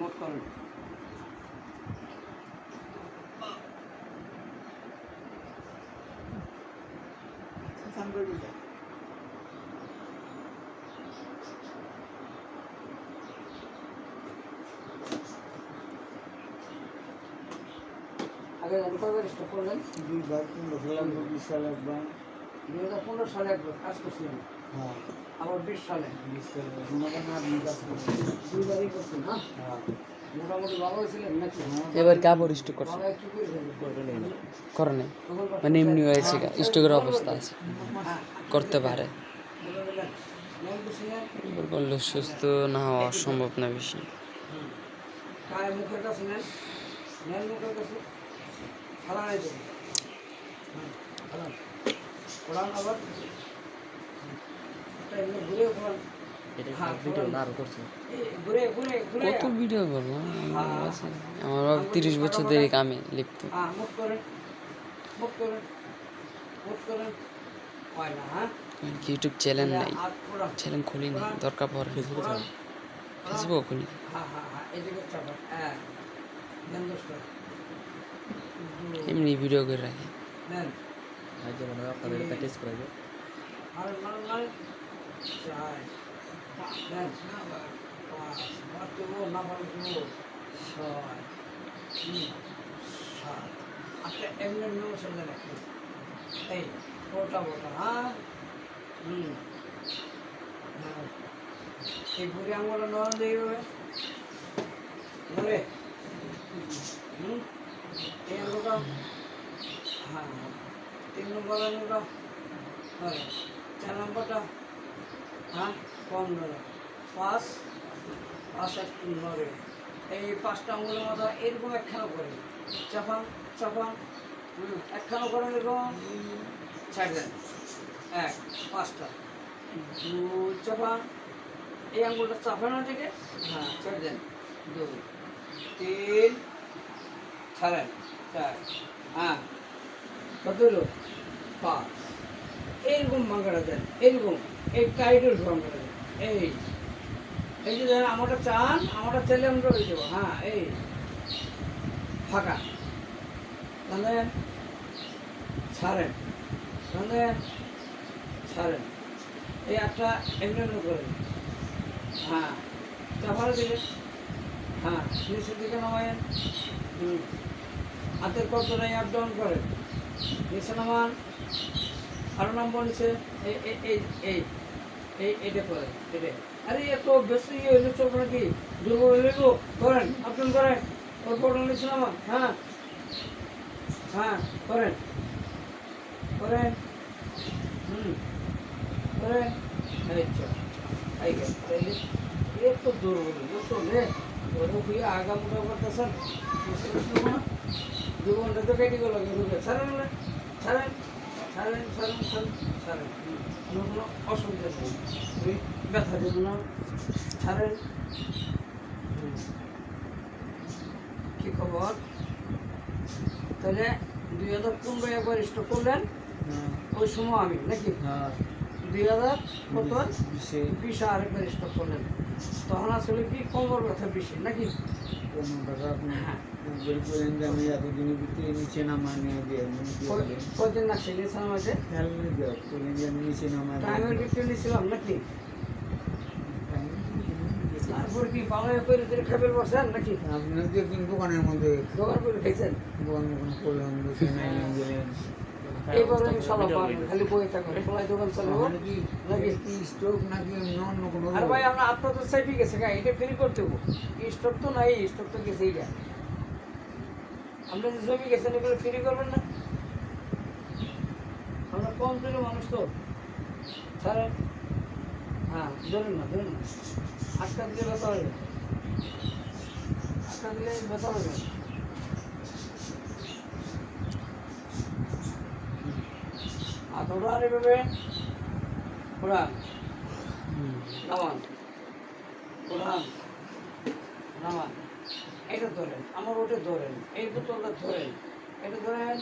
মোট করেন আগে কয়বার স্টপ করলেন? 2015 সালে একবার। 2015 সালে একবার কাজ করছিলেন, হ্যাঁ, আবার 20 সালে 20 সালে গুণাগান আপনি কাজ করছেন। দুইবারই করছেন না? হ্যাঁ, মোটামুটি ভালো হয়েছিলেন নাকি? এবার কাপড় স্টক করছে ভালো একটু করে ফেললেন। করে নাই তখন মানে এমনি হয়েছে স্টকের অবস্থা আছে হ্যাঁ, করতে পারে বলে দিলেন, নেন বেশি নেন। এবার বললো সুস্থ না হওয়া সম্ভব না বেশি কায় মুখের কাছে নেন, নেন মুখের কাছে ফালা নাই দেবেন। ফালান ফোড়ান আবার একটা এমনি ঘুরে ফোড়ান। হ্যাঁ, ফোড়ান। ঘুরে ঘুরে ঘুরে কত ভিডিও করবো আমার বাবা 30 বছর ধরে কামে লিপ্ত হ্যাঁ, মুখ করেন, মুখ করেন, মুখ করেন। হয় না, হ্যাঁ? ইউটিউব চ্যানেল নাই হাত ফোড়ান। চ্যানেল খুলি নাই দরকার পড়ে ফোড়ান। ফেসবুক খুলি হ্যাঁ হ্যাঁ হ্যাঁ, এদিকে চাপান। হ্যাঁ, নেন দোষটা। এমনি ভিডিও করে রাখি নেন। আপনাদের একটা টেস্ট করা যায়। মারেন মারেন মারেন। চার পাঁচ, নেন। পাঁচ, মারতে বল, না মারতে বল। ছয়, সাত। আচ্ছা, এমনি এমনি বসে রাখি। এই ওটা ওটা, হ্যাঁ? হ্যাঁ। এই বুড়ি আঙুলটা নরম দিয়ে এইভাবে ধরে। এই আঙুলটা, হ্যাঁ, 3 নম্বর আঙুলটা ধরে, 4 নম্বরটা, হ্যাঁ, কম ধরে, 5 একটু নড়ে। এই 5টা আঙুলের মতো এরকম একখানা করে চাপান চাপান, একখানা করেন এরকম, ছাড় দেন। 1, 5টা, 2 চাপান, এই আঙুলটা চাপানোর দিকে, হ্যাঁ, ছেড়ে দেন। 2, 3, ছাড়েন। 4, হ্যাঁ, কত হলো? 5। এইরকম ভাঙাটা দেন, এইরকম, এই টাইটের ভাঙাটা দেন। এই যে ধরেন আমারটা চান, আমারটা চাইলে আমরা হয়ে যাবো। হ্যাঁ, এই ফাঁকা তাহলে ছাড়েন, তাহলে ছাড়েন। এই একটা এমনি এমনি করেন, হ্যাঁ, চাপারে দিলেন, হ্যাঁ, নিচের দিকে নামায়েন। হাতের কতটাই আপ ডাউন করেন, নিচে নামান, আরো নামবো নিচে। এই এই এই এই এই এটা করেন, এটা। আরে এত বেশি হইলে চলবে নাকি? দুর্বল হইলে করেন, আপ ডাউন করেন, ওর পর নিচে নামান। হ্যাঁ হ্যাঁ, করেন করেন, করেন। এই চল, এই গেল। এত দুর্বল চলে ওরা খুঁয়ে আগা মোটা করতেছেন, জীবনটা তো কেটে গেল। ছাড়েন না, ছাড়েন ছাড়েন ছাড়েন ছাড়েন ছাড়েন, কোনো অসুবিধা নেই, ব্যথা দেব না, ছাড়েন। কি খবর? তাহলে 2015 একবার স্টক করলেন, ওই সময় আমি নাকি 2020 আরেকবার স্টক করলেন, তখন আসলে কি কোমর ব্যথা বেশি নাকি? কদিন না ছিল টাইমের ভিতরে নিয়েছিলাম নাকি? তারপর কি পালায় করে করে খাবার বসেন নাকি? আপনার যে দোকানের মধ্যে দোকান করে খাইছেন? দোকান করলাম, গেলেন। এইবারে ইনশাআল্লাহ পারবেন, খালি বই থাকবেন, সবাই দোকান চালাবো নাকি? স্টক নাকি অন্য কোনো? আর ভাই আমরা আপনার তো সাইডে গেছে গা, এটা ফ্রি করতে হবো। স্টক তো নাই, স্টক তো গেছে এইটা। আমরা যে জমি গেছেন এগুলো ফ্রি করবেন না? আমরা কম দিলে মানুষ তো ছাড়েন। হ্যাঁ, ধরেন না, ধরেন না, আটকা দিলে ব্যথা হবে, আটকা দিলে ব্যথা হবে। আর ওরা এভাবে ওরা নামান, ওরা নামান, এটা ধরেন, আমার ওটা ধরেন, এই বোতলটা ধরেন, এটা ধরেন,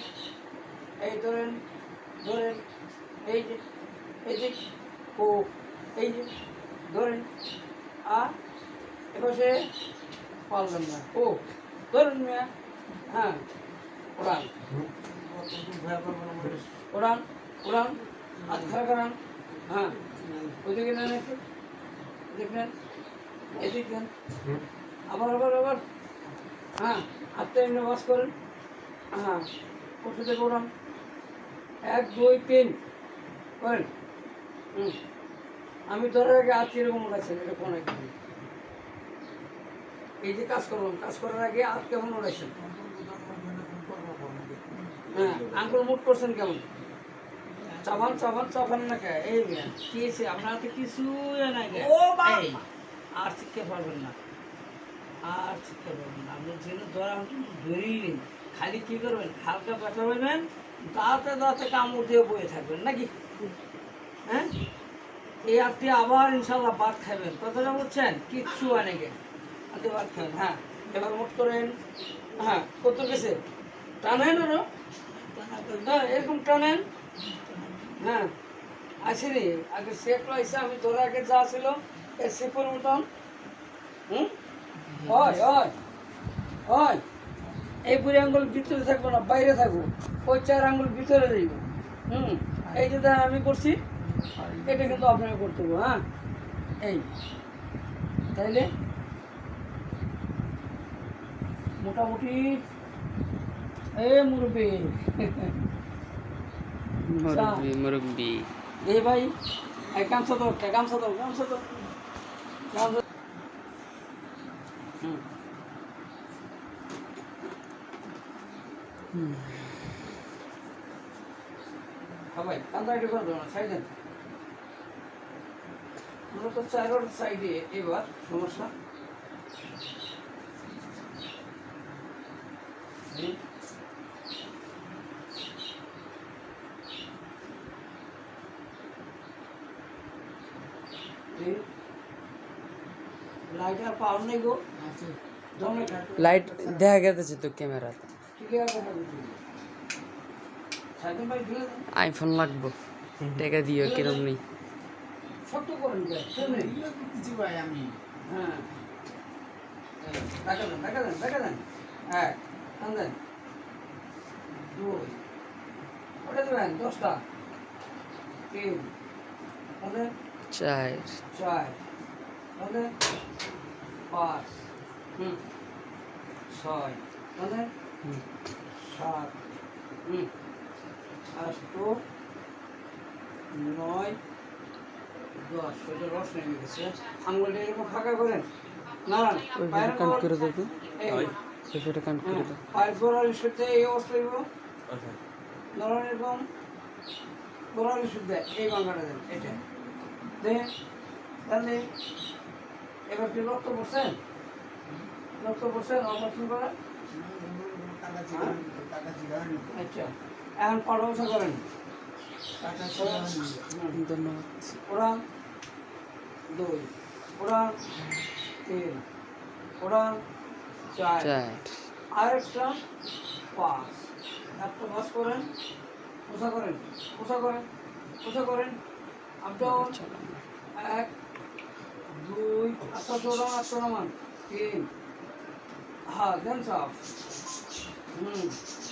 এই ধরেন, ধরেন, এই যে ও, এই যে ধরেন, আর এপাশে পারলেন না ও ধরুন মিয়া হ্যাঁ উড়ান উড়ান উড়ান হাত খাড়া করান হ্যাঁ ওইদিকে নেন একটু দেখলেন এদিক নেন আবার আবার আবার হ্যাঁ হাতটা এমনি বাস করেন হ্যাঁ কষে থেকে উড়ান 1 2 3 করেন আমি ধরার আগে হাত কিরকম উড়াইছেন এটা কোন এই যে কাজ করলাম কাজ করার আগে হাত কেমন উড়াইছেন হ্যাঁ আঙ্গুল মুট করছেন কেমন চাবান চাবান চাবান না কে এই কি আছে আপনার তো কিছুই নাই কে এই আর শিখতে পারবেন না আর শিখতে পারবেন না আপনি যেন ধরা ধরেই নেই খালি কি করবেন হালকা ব্যথা হইবেন দাঁতে দাঁতে কামড় দিয়ে বয়ে থাকবেন নাকি হ্যাঁ এই আপনি আবার ইনশাল্লাহ ভাত খাবেন কথাটা বলছেন কিচ্ছু অনেকে আপনি ভাত খাবেন হ্যাঁ এবার মোট করেন হ্যাঁ কত গেছে টানেন ওরা হ্যাঁ এরকম টানেন হ্যাঁ আসেনি আগে শেখ লাইছে আমি ধরে আগে যা ছিল এর শেপের মতন হয় হয় হয় এই 2 আঙ্গুল ভিতরে থাকবো না বাইরে থাকবো ওই 4 আঙ্গুল ভিতরে যাইব এই যে দেখেন আমি করছি এটা কিন্তু আপনাকে করতে হবে হ্যাঁ এই তাইলে মোটামুটি এই মুরব্বী মুরব্বী এই ভাই এই গামছা দাও গামছা দাও গামছা দাও গামছা হ্যাঁ ভাই কান্দা এটা করে দেবো না সাইড দেন মূলত 4 সাইডে এবার সমস্যা লাইটার পাওয়ার নেই গো লাইট দেখা গেছে তো ক্যামেরা ঠিক আছে সাইকেল ভাই দিলে আইফোন লাগবো টাকা দিও কিরম নেই ছোট্ট করেন কিছু ভাই আমি হ্যাঁ দেখা দেন এক টান দেন 2 ওটা দেবেন 10টা 3 ওদের 4 4 ওদের 5 6 ওদের 7 8 9 10 ওটা রস নেমে গেছে আঙুলটা এরকম ফাঁকা করেন না ওইভাবে কাউন্ট করে দাও তো এই ওইভাবে কাউন্ট করে দাও পায়ের গোড়ালি শুদ্ধে এই অবস্থা হইব ধরুন এরকম গোড়ালি শুদ্ধে এই বাঙ্গাটা দেন এটা দেখেন তাহলে এবার কি রক্ত পড়ছেন অপারেশন করে আচ্ছা এখন পরামর্শ করেন ধন্যবাদ ওড়ান 2 ওড়ান 3 ওড়ান 4 আরেকটা 5 একটা বাস করেন পোষা করেন আপনার 1 2 আচ্ছা ওড়ান আচ্ছা নামান 3 হ্যাঁ দেন সব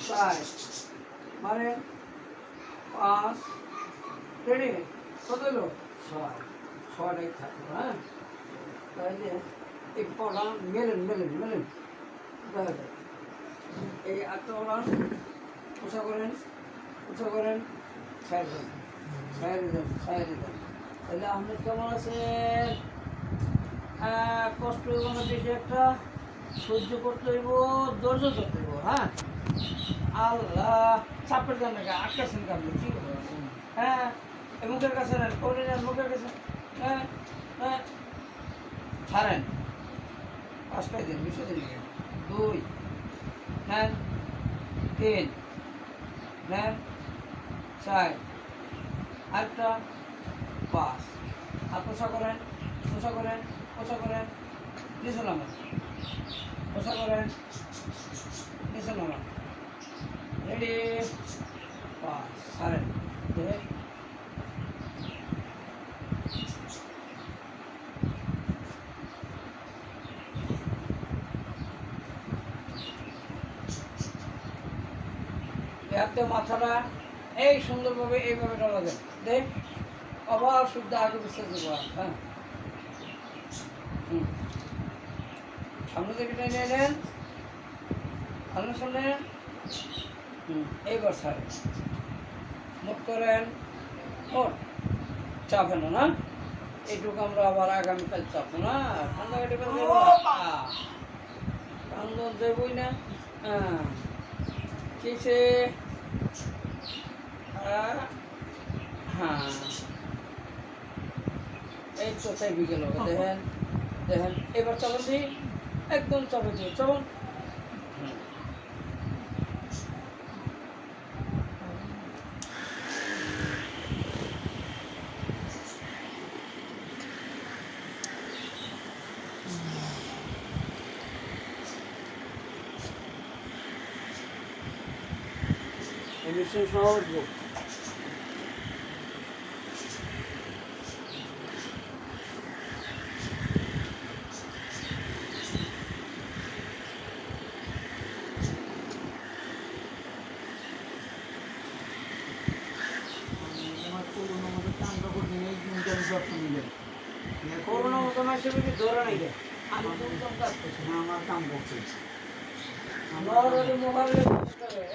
4 মানে 5 রেডি কত হলো 6টাই থাকলো হ্যাঁ তাহলে এই পড়া মেলেন এই আটটা ওড়ান পোষা করেন ছাড় দেন তাহলে আপনি কেমন আছেন কষ্ট হইব না বেশি একটা সহ্য করতে হইব ধৈর্য ধরতে হইব হ্যাঁ আল্লাহ চাপের দেন না আটকাছেন আপনি ঠিক হ্যাঁ মুখের কাছে নেন করে নেন মুখের কাছে হ্যাঁ ছাড়েন 5টাই দিন 20 দিন 2 নেন 3 নেন 4 আটটা 5 আর পোষা করেন নিচে নামান পোষা করেন নিচে নামান রেডি 5 ছাড়েন হাতে মাথাটা এই সুন্দরভাবে এইভাবে ডলা দেন দেখ আবার শুদ্ধ আগে বিশ্বাস দেবো হ্যাঁ সামনে থেকে টেনে নেন সামনে সামনে এইবার ছাড়েন মুখ করেন ওর চাপেন না এইটুকু আমরা আবার আগামীকাল চাপবো না ঠান্ডা কেটে ঠান্ডা দেবই না হ্যাঁ কিসে হ্যাঁ এই তো চাই বিকেল দেখেন দেখেন এবার চালান দিই একদম চাপে দিয়ে চলুন এমিশন সহ উঠবো আমার পুরোনো মতো কামটা করতে নেই কিন্তু আমি যত্ন নিলেন করোনা মতো না হিসেবে কি ধরে নাই রে আমি কোন কাজ করছি আমার কাম করছে আমার ওই মোবাইলে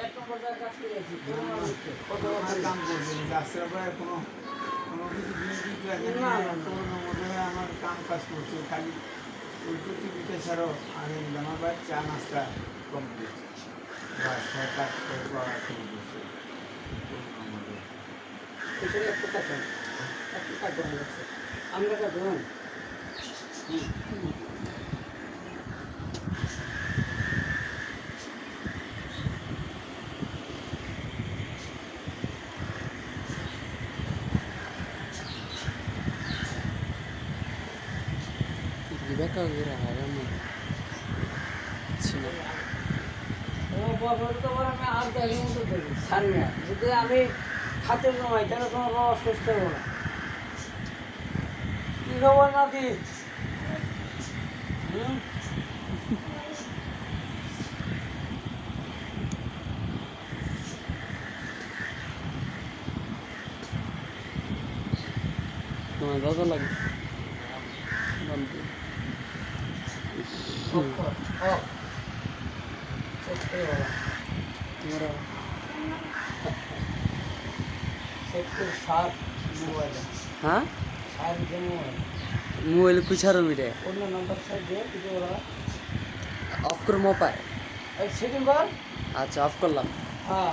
এক নম্বর জায়গায় কাজ করে আছি কত আমার কাম করছে গাছের পরে কোনো কোনো কিছু জিনিস লাগে না পুরোনো মতো আমার কাম কাজ করছে খালি উল্টো টিভিটা ছাড়াও আগে আমার বাড়ি চা নাস্তা কমপ্লিট বা কাজ করা শুরু করছে পুরোনো মতো এখানে একটা কাজ একটা কাজ করা যাচ্ছে আমরা কাজ হন Rebecca Aguirre, ছিল ও বাবা তো আমি আর জায়গার মতো করি ছাড়ি না যদি আমি খাতে জমাই তাহলে তোমার বাবা সুস্থ হবো না কি খবর নাতি তোমার দাদা লাগে তোমরা হ্যাঁ মোবাইল কুছারো মিরে অফ করে মোপায় সেকেন্ড বার আচ্ছা অফ করলাম হ্যাঁ